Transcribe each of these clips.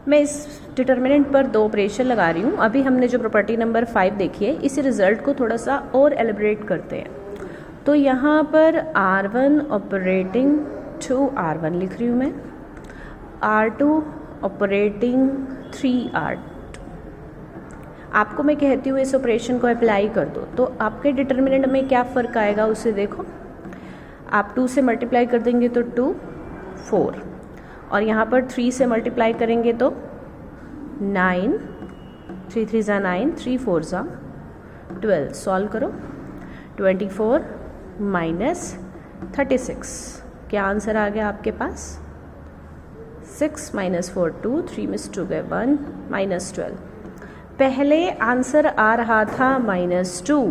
मैं इस डिटर्मिनेंट पर 2 ऑपरेशन लगा रही हूँ। अभी हमने जो प्रॉपर्टी नंबर 5 देखी है, इसी रिजल्ट को थोड़ा सा और एलिब्रेट करते हैं। तो यहाँ पर R1 ऑपरेटिंग टू R1 लिख रही हूँ मैं, R2 ऑपरेटिंग 3R2। आपको मैं कहती हूँ इस ऑपरेशन को अप्लाई कर दो, तो आपके डिटर्मिनेंट में क्या फ़र्क आएगा उसे देखो। आप 2 से मल्टीप्लाई कर देंगे तो 2 4, और यहाँ पर 3 से मल्टीप्लाई करेंगे तो 9, 3 3 ज़ा 9, 3 4 ज़ा 12। सॉल्व करो, 24 माइनस 36, क्या आंसर आ गया आपके पास? 6 माइनस 4 2, 3 में 2 गए 1, माइनस 12। पहले आंसर आ रहा था -2,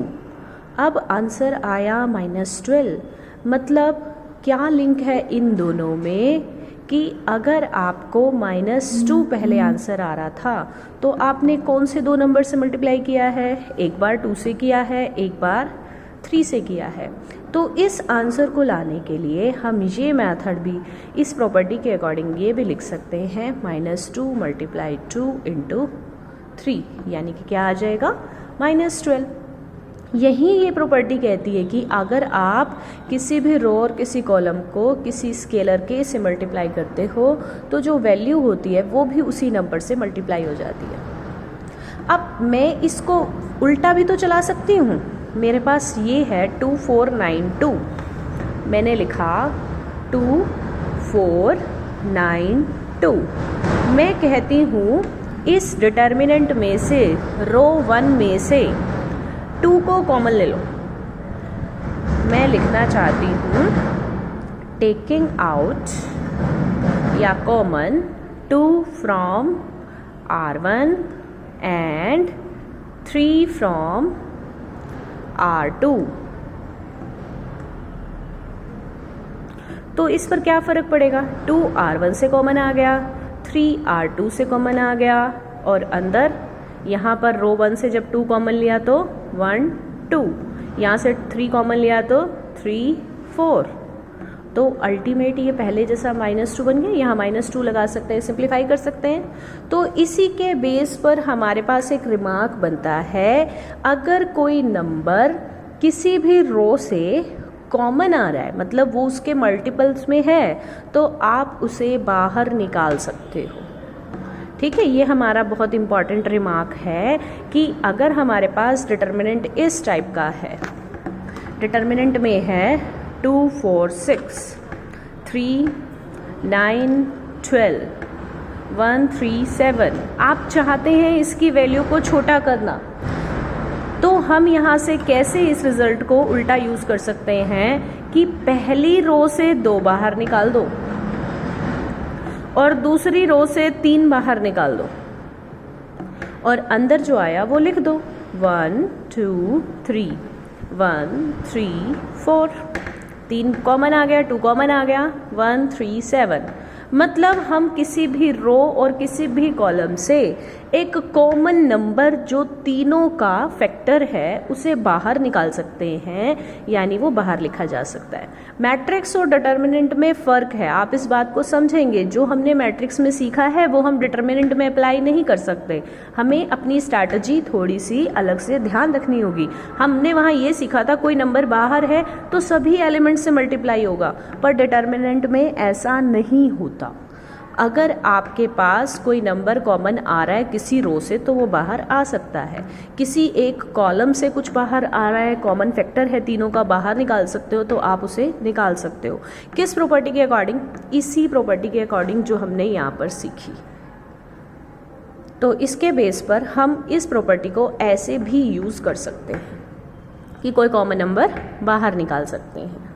अब आंसर आया -12। मतलब क्या लिंक है इन दोनों में कि अगर आपको -2 पहले आंसर आ रहा था तो आपने कौन से 2 नंबर से मल्टीप्लाई किया है? एक बार 2 से किया है, एक बार 3 से किया है। तो इस आंसर को लाने के लिए हम ये मेथड भी इस प्रॉपर्टी के अकॉर्डिंग ये भी लिख सकते हैं, -2 मल्टीप्लाई 2 इंटू 3, यानी कि क्या आ जाएगा? -12। यही ये प्रॉपर्टी कहती है कि अगर आप किसी भी रो और किसी कॉलम को किसी स्केलर के से मल्टीप्लाई करते हो तो जो वैल्यू होती है वो भी उसी नंबर से मल्टीप्लाई हो जाती है। अब मैं इसको उल्टा भी तो चला सकती हूँ। मेरे पास ये है 2 4 9 2, मैंने लिखा 2 4 9 2। मैं कहती हूँ इस डिटर्मिनेंट में से रो 1 में से 2 को कॉमन ले लो। मैं लिखना चाहती हूँ टेकिंग आउट या common 2 from R1 and 3 from R2। तो इस पर क्या फ़र्क पड़ेगा? 2 R1 से कॉमन आ गया, 3 R2 से कॉमन आ गया, और अंदर यहाँ पर रो 1 से जब 2 कॉमन लिया तो 1 2, यहाँ से 3 कॉमन लिया तो 3 4। तो अल्टीमेट ये पहले जैसा -2 बन गया, यहाँ -2 लगा सकते हैं, सिंप्लीफाई कर सकते हैं। तो इसी के बेस पर हमारे पास एक रिमार्क बनता है, अगर कोई नंबर किसी भी रो से कॉमन आ रहा है, मतलब वो उसके मल्टीपल्स में है, तो आप उसे बाहर निकाल सकते हो। ठीक है, ये हमारा बहुत इंपॉर्टेंट रिमार्क है कि अगर हमारे पास डिटर्मिनेंट इस टाइप का है, डिटर्मिनेंट में है 2 4 6 3 9 12 1 3 7, आप चाहते हैं इसकी वैल्यू को छोटा करना, तो हम यहाँ से कैसे इस रिजल्ट को उल्टा यूज कर सकते हैं कि पहली रो से 2 बाहर निकाल दो और दूसरी रो से 3 बाहर निकाल दो, और अंदर जो आया वो लिख दो 1 2 3 1 3 4। 3 कॉमन आ गया, 2 कॉमन आ गया, 1 3 7। मतलब हम किसी भी रो और किसी भी कॉलम से एक कॉमन नंबर जो तीनों का फैक्टर है उसे बाहर निकाल सकते हैं, यानी वो बाहर लिखा जा सकता है। मैट्रिक्स और डिटर्मिनेंट में फ़र्क है, आप इस बात को समझेंगे। जो हमने मैट्रिक्स में सीखा है वो हम डिटर्मिनेंट में अप्लाई नहीं कर सकते, हमें अपनी स्ट्रैटेजी थोड़ी सी अलग से ध्यान रखनी होगी। हमने वहाँ ये सीखा था कोई नंबर बाहर है तो सभी एलिमेंट से मल्टीप्लाई होगा, पर डिटर्मिनेंट में ऐसा नहीं होता। अगर आपके पास कोई नंबर कॉमन आ रहा है किसी रो से तो वो बाहर आ सकता है, किसी एक कॉलम से कुछ बाहर आ रहा है, कॉमन फैक्टर है तीनों का, बाहर निकाल सकते हो, तो आप उसे निकाल सकते हो। किस प्रॉपर्टी के अकॉर्डिंग? इसी प्रॉपर्टी के अकॉर्डिंग जो हमने यहाँ पर सीखी। तो इसके बेस पर हम इस प्रॉपर्टी को ऐसे भी यूज़ कर सकते हैं कि कोई कॉमन नंबर बाहर निकाल सकते हैं।